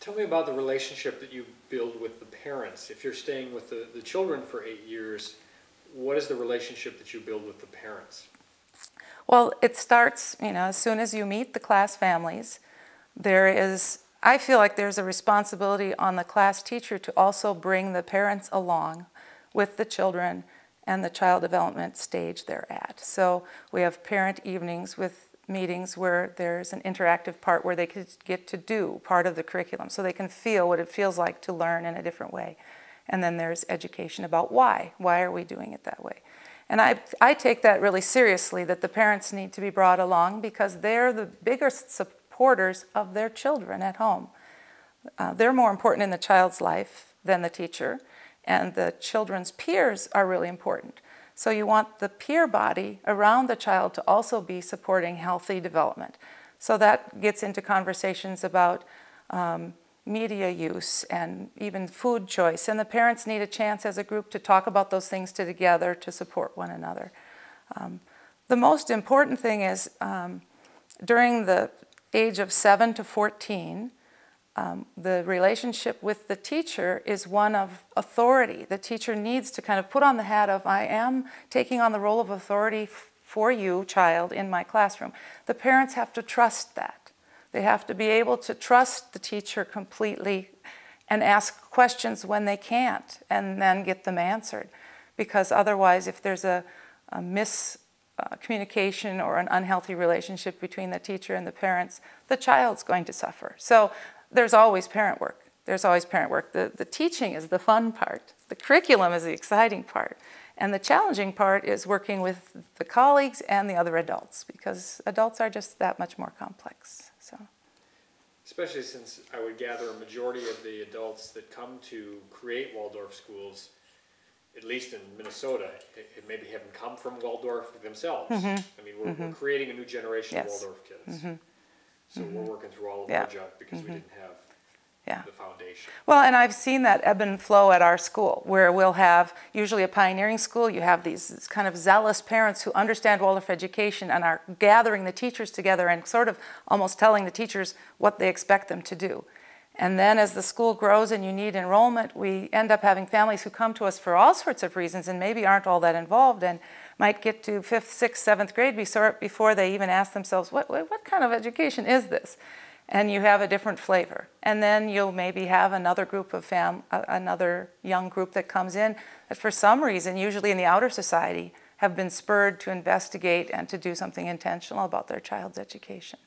Tell me about the relationship that you build with the parents. If you're staying with the children for 8 years, what is the relationship that you build with the parents? Well, it starts, as soon as you meet the class families, I feel like there's a responsibility on the class teacher to also bring the parents along with the children and the child development stage they're at. So we have parent evenings with meetings where there's an interactive part where they could get to do part of the curriculum so they can feel what it feels like to learn in a different way. And then there's education about why. Why are we doing it that way? And I take that really seriously, that the parents need to be brought along because they're the biggest supporters of their children at home. They're more important in the child's life than the teacher, and the children's peers are really important. So you want the peer body around the child to also be supporting healthy development. So that gets into conversations about media use and even food choice. And the parents need a chance as a group to talk about those things together to support one another. The most important thing is during the age of 7 to 14, the relationship with the teacher is one of authority. The teacher needs to kind of put on the hat of, I am taking on the role of authority for you, child, in my classroom. The parents have to trust that. They have to be able to trust the teacher completely and ask questions when they can't and then get them answered. Because otherwise, if there's a miscommunication or an unhealthy relationship between the teacher and the parents, the child's going to suffer. So there's always parent work. There's always parent work. The teaching is the fun part. The curriculum is the exciting part. And the challenging part is working with the colleagues and the other adults, because adults are just that much more complex. So, especially since I would gather a majority of the adults that come to create Waldorf schools, at least in Minnesota, maybe haven't come from Waldorf themselves. I mean, we're creating a new generation of Waldorf kids. So we're working through all of our junk because we didn't have the foundation. Well, and I've seen that ebb and flow at our school, where we'll have, usually a pioneering school, you have these kind of zealous parents who understand Waldorf education and are gathering the teachers together and sort of almost telling the teachers what they expect them to do. And then as the school grows and you need enrollment, we end up having families who come to us for all sorts of reasons and maybe aren't all that involved and might get to 5th, 6th, 7th grade before they even ask themselves, what kind of education is this? And you have a different flavor. And then you'll maybe have another group of another young group that comes in that for some reason, usually in the outer society, have been spurred to investigate and to do something intentional about their child's education.